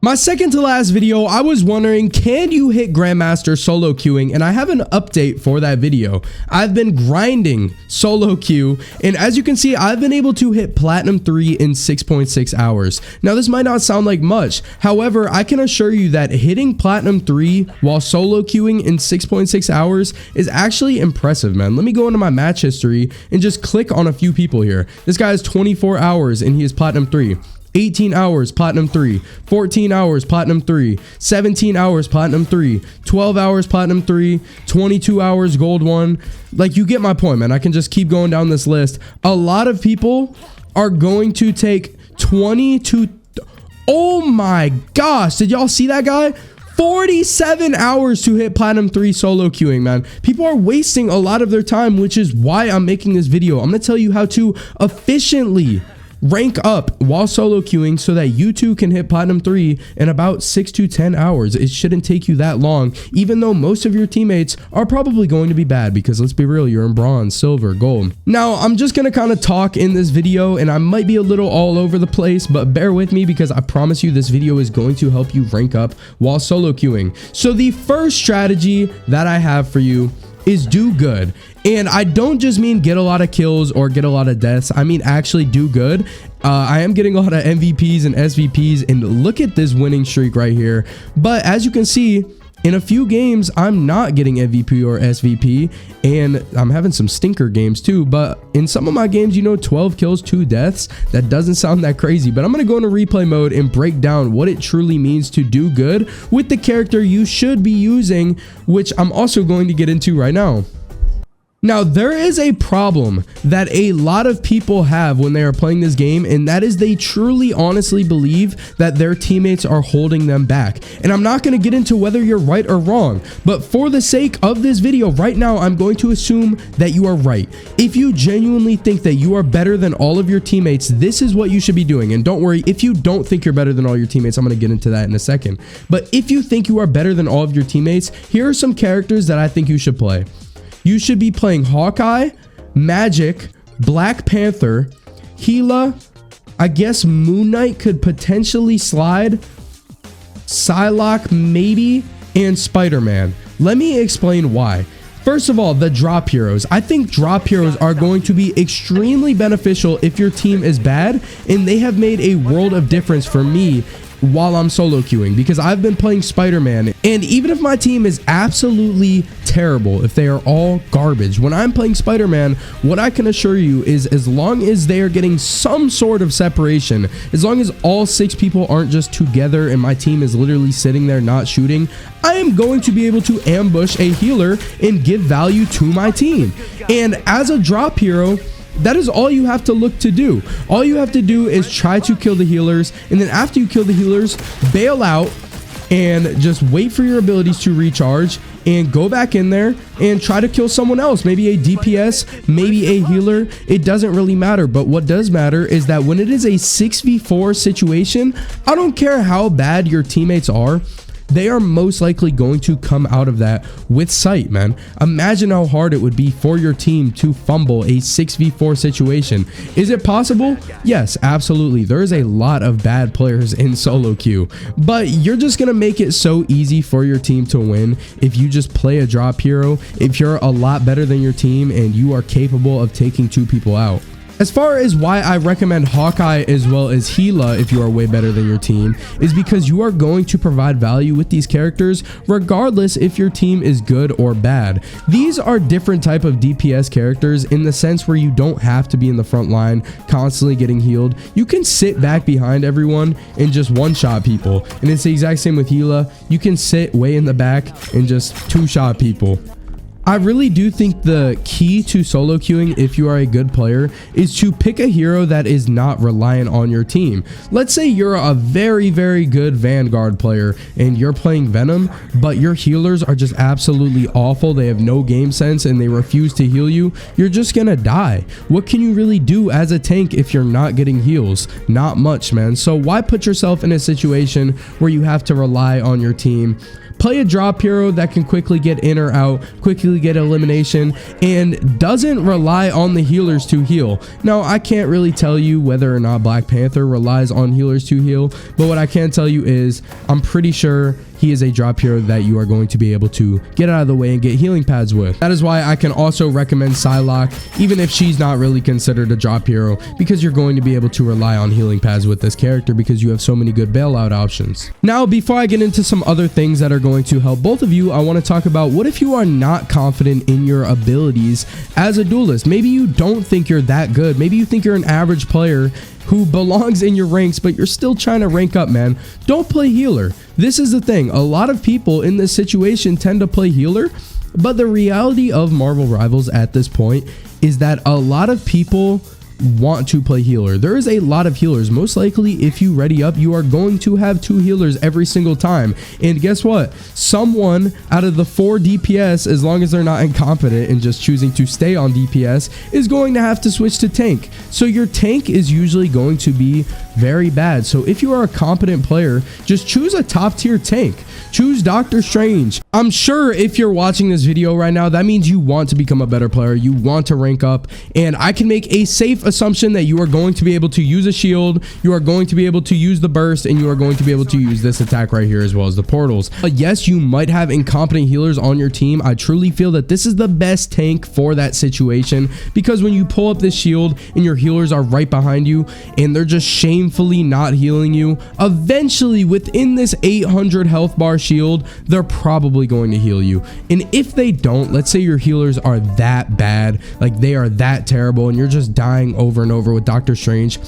My second to last video, I was wondering, can you hit Grandmaster solo queuing? And I have an update for that video. I've been grinding solo queue, and as you can see, I've been able to hit Platinum 3 in 6.6 hours. Now, this might not sound like much. However, I can assure you that hitting Platinum 3 while solo queuing in 6.6 hours is actually impressive, man. Let me go into my match history and just click on a few people here. This guy has 24 hours and he is Platinum 3. 18 hours, Platinum 3, 14 hours, Platinum 3, 17 hours, Platinum 3, 12 hours, Platinum 3, 22 hours, Gold 1. Like, you get my point, man. I can just keep going down this list. A lot of people are going to take 20 to... Oh my gosh, did y'all see that guy? 47 hours to hit Platinum 3 solo queuing, man. People are wasting a lot of their time, which is why I'm making this video. I'm going to tell you how to efficiently rank up while solo queuing so that you too can hit Platinum 3 in about 6 to 10 hours. It shouldn't take you that long, even though most of your teammates are probably going to be bad, because let's be real, you're in bronze, silver, gold. Now, I'm just going to kind of talk in this video, and I might be a little all over the place, but bear with me because I promise you this video is going to help you rank up while solo queuing. So the first strategy that I have for you is do good. And I don't just mean get a lot of kills or get a lot of deaths. I mean actually do good. I am getting a lot of MVPs and SVPs, and look at this winning streak right here. But as you can see, in a few games, I'm not getting MVP or SVP, and I'm having some stinker games too. But in some of my games, you know, 12 kills, 2 deaths, that doesn't sound that crazy. But I'm going to go into replay mode and break down what it truly means to do good with the character you should be using, which I'm also going to get into right now. Now, there is a problem that a lot of people have when they are playing this game, and that is they truly honestly believe that their teammates are holding them back. And I'm not going to get into whether you're right or wrong, but for the sake of this video right now, I'm going to assume that you are right. If you genuinely think that you are better than all of your teammates, this is what you should be doing. And don't worry, if you don't think you're better than all your teammates, I'm going to get into that in a second. But if you think you are better than all of your teammates, here are some characters that I think you should play. You should be playing Hawkeye, Magic, Black Panther, Gila, I guess Moon Knight could potentially slide, Psylocke maybe, and Spider-Man. Let me explain why. First of all, the drop heroes. I think drop heroes are going to be extremely beneficial if your team is bad, and they have made a world of difference for me while I'm solo queuing, because I've been playing Spider-Man, and even if my team is absolutely terrible, if they are all garbage, when I'm playing Spider-Man, what I can assure you is as long as they are getting some sort of separation, as long as all 6 people aren't just together and my team is literally sitting there not shooting, I am going to be able to ambush a healer and give value to my team. And as a drop hero, that is all you have to look to do. All you have to do is try to kill the healers, and then after you kill the healers, bail out and just wait for your abilities to recharge and go back in there and try to kill someone else, maybe a DPS, maybe a healer. It doesn't really matter. But what does matter is that when it is a 6v4 situation, I don't care how bad your teammates are, they are most likely going to come out of that with sight, man. Imagine how hard it would be for your team to fumble a 6v4 situation. Is it possible? Yes, absolutely. There's a lot of bad players in solo queue, but you're just gonna make it so easy for your team to win if you just play a drop hero, if you're a lot better than your team and you are capable of taking 2 people out. As far as why I recommend Hawkeye as well as Gila if you are way better than your team, is because you are going to provide value with these characters regardless if your team is good or bad. These are different type of DPS characters in the sense where you don't have to be in the front line constantly getting healed. You can sit back behind everyone and just one-shot people. And it's the exact same with Gila. You can sit way in the back and just 2-shot people. I really do think the key to solo queuing, if you are a good player, is to pick a hero that is not reliant on your team. Let's say you're a very, very good Vanguard player and you're playing Venom, but your healers are just absolutely awful. They have no game sense and they refuse to heal you. You're just gonna die. What can you really do as a tank if you're not getting heals? Not much, man. So why put yourself in a situation where you have to rely on your team? Play a drop hero that can quickly get in or out, quickly get elimination, and doesn't rely on the healers to heal. Now, I can't really tell you whether or not Black Panther relies on healers to heal, but what I can tell you is I'm pretty sure he is a drop hero that you are going to be able to get out of the way and get healing pads with. That is why I can also recommend Psylocke, even if she's not really considered a drop hero, because you're going to be able to rely on healing pads with this character because you have so many good bailout options. Now, before I get into some other things that are going to help both of you, I want to talk about what if you are not confident in your abilities as a duelist. Maybe you don't think you're that good. Maybe you think you're an average player who belongs in your ranks, but you're still trying to rank up, man. Don't play healer. This is the thing. A lot of people in this situation tend to play healer, but the reality of Marvel Rivals at this point is that a lot of people want to play healer. There is a lot of healers. Most likely, if you ready up, you are going to have 2 healers every single time. And guess what? Someone out of the 4 DPS, as long as they're not incompetent and just choosing to stay on DPS, is going to have to switch to tank. So your tank is usually going to be very bad. So if you are a competent player, just choose a top tier tank. Choose Doctor Strange. I'm sure if you're watching this video right now, that means you want to become a better player. You want to rank up, and I can make a safe assumption that you are going to be able to use a shield, you are going to be able to use the burst, and you are going to be able to use this attack right here as well as the portals. But yes, you might have incompetent healers on your team. I truly feel that this is the best tank for that situation, because when you pull up this shield and your healers are right behind you and they're just shamefully not healing you, eventually within this 800 health bar shield, they're probably going to heal you. And if they don't, let's say your healers are that bad, like they are that terrible, and you're just dying over and over with Doctor Strange,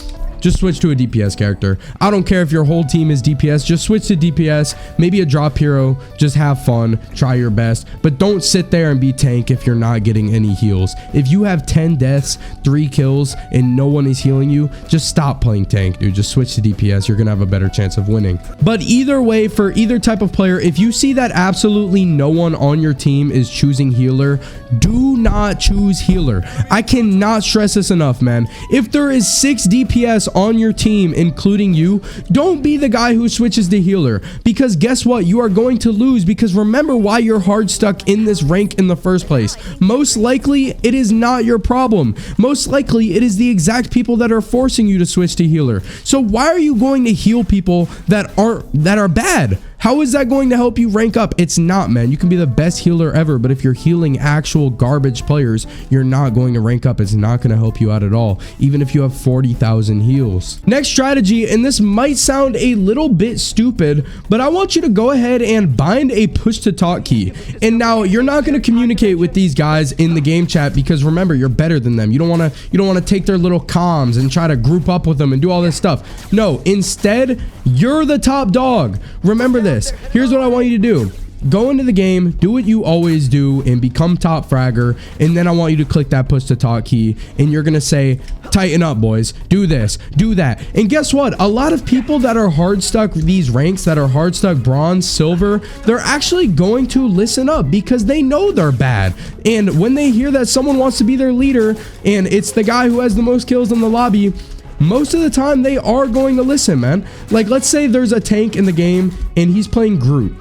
just switch to a DPS character. I don't care if your whole team is DPS, just switch to DPS, maybe a drop hero, just have fun, try your best, but don't sit there and be tank if you're not getting any heals. If you have 10 deaths, 3 kills, and no one is healing you, just stop playing tank, dude. Just switch to DPS. You're gonna have a better chance of winning. But either way, for either type of player, if you see that absolutely no one on your team is choosing healer, do not choose healer. I cannot stress this enough, man. If there is 6 DPS on your team, including you, don't be the guy who switches to healer, because guess what? You are going to lose, because remember why you're hard stuck in this rank in the first place. Most likely it is not your problem. Most likely it is the exact people that are forcing you to switch to healer. So why are you going to heal people that are bad? How is that going to help you rank up? It's not, man. You can be the best healer ever, but if you're healing actual garbage players, you're not going to rank up. It's not going to help you out at all, even if you have 40,000 heals. Next strategy, and this might sound a little bit stupid, but I want you to go ahead and bind a push to talk key. And now you're not going to communicate with these guys in the game chat, because remember, you're better than them. You don't want to take their little comms and try to group up with them and do all this stuff. No, instead, you're the top dog. Remember this. Here's what I want you to do. Go into the game, do what you always do, and become top fragger. And then I want you to click that push to talk key, and you're gonna say, tighten up, boys, do this, do that. And guess what? A lot of people that are hard stuck these ranks, that are hard stuck bronze, silver, they're actually going to listen up, because they know they're bad. And when they hear that someone wants to be their leader and it's the guy who has the most kills in the lobby, most of the time they are going to listen, man. Like, let's say there's a tank in the game and he's playing Groot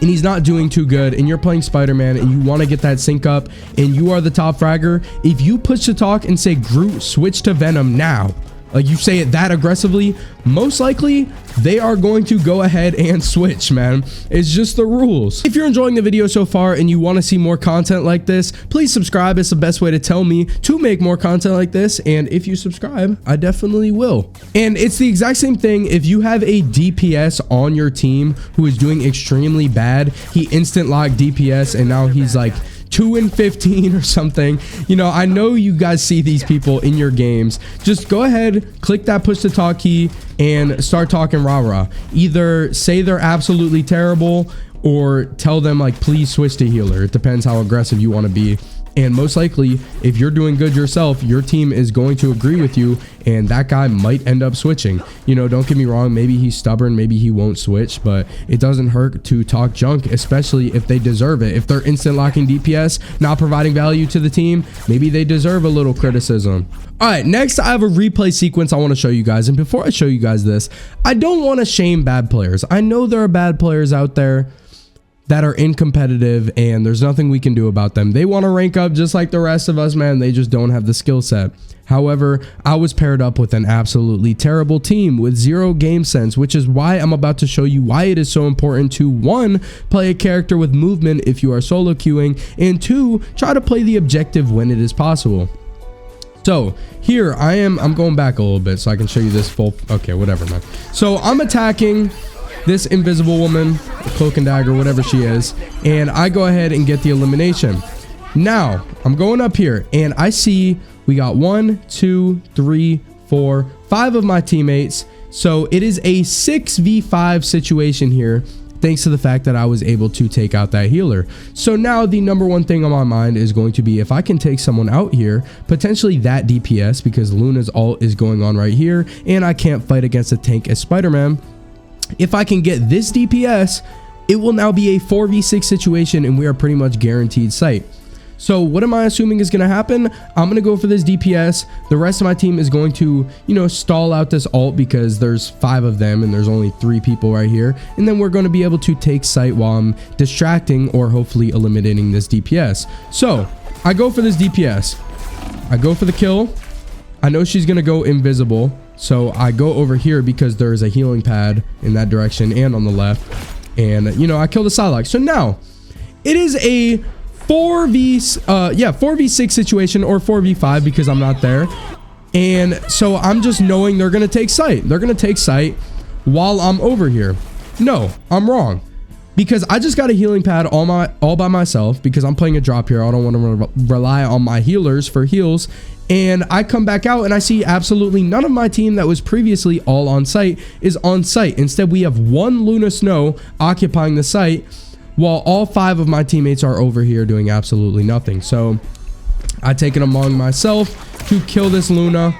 and he's not doing too good, and you're playing Spider-Man and you want to get that sync up and you are the top fragger. If you push to talk and say, Groot, switch to Venom now, like you say it that aggressively, most likely they are going to go ahead and switch, man. It's just the rules. If you're enjoying the video so far and you want to see more content like this, please subscribe. It's the best way to tell me to make more content like this, and if you subscribe, I definitely will. And it's the exact same thing if you have a DPS on your team who is doing extremely bad. He instant locked DPS and now he's like 2-15 or something. You know, I know you guys see these people in your games. Just go ahead, click that push to talk key and start talking rah-rah. Either say they're absolutely terrible or tell them like, please switch to healer. It depends how aggressive you want to be. And most likely, if you're doing good yourself, your team is going to agree with you, and that guy might end up switching. You know, don't get me wrong, maybe he's stubborn, maybe he won't switch, but it doesn't hurt to talk junk, especially if they deserve it. If they're instant locking DPS, not providing value to the team, maybe they deserve a little criticism. All right, next I have a replay sequence I want to show you guys. And before I show you guys this, I don't want to shame bad players. I know there are bad players out there, that are in competitive, and there's nothing we can do about them. They want to rank up just like the rest of us, man. They just don't have the skill set. However, I was paired up with an absolutely terrible team with zero game sense, which is why I'm about to show you why it is so important to 1, play a character with movement if you are solo queuing, and 2, try to play the objective when it is possible. So here I'm going back a little bit so I can show you this full, okay, whatever, man. So I'm attacking this invisible woman, cloak and dagger, whatever she is, and I go ahead and get the elimination. Now I'm going up here and I see we got 1, 2, 3, 4, 5 of my teammates. So it is a 6v5 situation here, thanks to the fact that I was able to take out that healer. So now the number one thing on my mind is going to be, if I can take someone out here, potentially that DPS, because Luna's ult is going on right here and I can't fight against a tank as Spider-Man. If I can get this DPS, it will now be a 4v6 situation and we are pretty much guaranteed sight. So what am I assuming is going to happen? I'm going to go for this DPS. The rest of my team is going to, you know, stall out this ult because there's 5 of them and there's only 3 people right here. And then we're going to be able to take sight while I'm distracting or hopefully eliminating this DPS. So I go for this DPS. I go for the kill. I know she's going to go invisible. So I go over here because there's a healing pad in that direction and on the left. And, you know, I kill the Psylocke. So now it is a 4v6 situation, or 4v5 because I'm not there. And so I'm just knowing they're going to take sight. They're going to take sight while I'm over here. No, I'm wrong. Because I just got a healing pad all by myself because I'm playing a drop here. I don't want to rely on my healers for heals. And I come back out and I see absolutely none of my team that was previously all on site is on site. Instead, we have 1 Luna Snow occupying the site, while all 5 of my teammates are over here doing absolutely nothing. So I take it among myself to kill this Luna,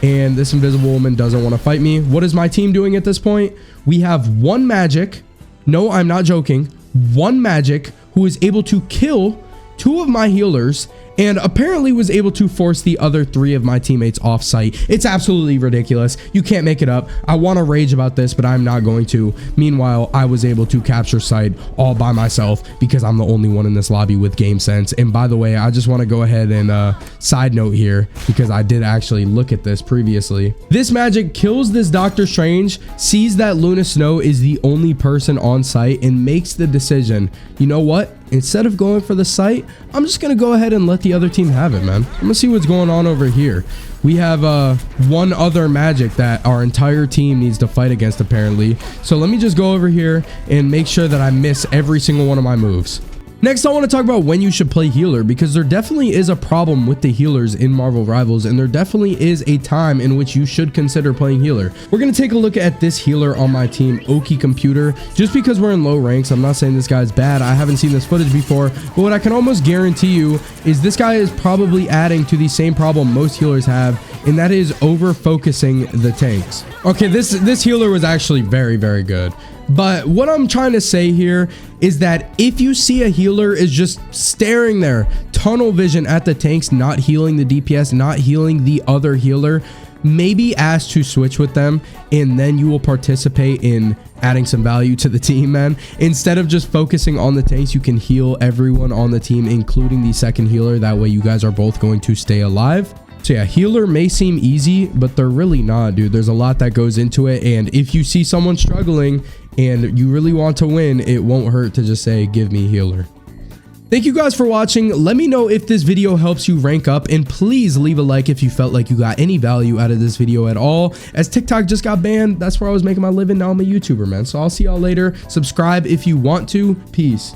and this invisible woman doesn't want to fight me. What is my team doing at this point? We have 1 magic. No, I'm not joking. 1 magic who is able to kill 2 of my healers and apparently was able to force the other 3 of my teammates off site. It's absolutely ridiculous. You can't make it up. I want to rage about this, but I'm not going to. Meanwhile, I was able to capture site all by myself because I'm the only one in this lobby with game sense. And by the way, I just want to go ahead and side note here, because I did actually look at this previously. This magic kills this Doctor Strange, sees that Luna Snow is the only person on site, and makes the decision, you know what? Instead of going for the site, I'm just going to go ahead and let the other team have it, man. I'm going to see what's going on over here. We have 1 other magic that our entire team needs to fight against, apparently. So let me just go over here and make sure that I miss every single one of my moves. Next, I want to talk about when you should play healer, because there definitely is a problem with the healers in Marvel Rivals, and there definitely is a time in which you should consider playing healer. We're going to take a look at this healer on my team, Oki Computer. Just because we're in low ranks, I'm not saying this guy's bad. I haven't seen this footage before, but what I can almost guarantee you is this guy is probably adding to the same problem most healers have, and that is over focusing the tanks. Okay, this healer was actually very, very good. But what I'm trying to say here is that if you see a healer is just staring there, tunnel vision at the tanks, not healing the DPS, not healing the other healer, maybe ask to switch with them, and then you will participate in adding some value to the team, man. Instead of just focusing on the tanks, you can heal everyone on the team, including the second healer. That way you guys are both going to stay alive. So yeah, healer may seem easy, but they're really not, dude. There's a lot that goes into it, and if you see someone struggling and you really want to win, it won't hurt to just say, give me healer. Thank you guys for watching. Let me know if this video helps you rank up, and please leave a like if you felt like you got any value out of this video at all. As TikTok just got banned, that's where I was making my living. Now I'm a YouTuber, man. So I'll see y'all later. Subscribe if you want to. Peace.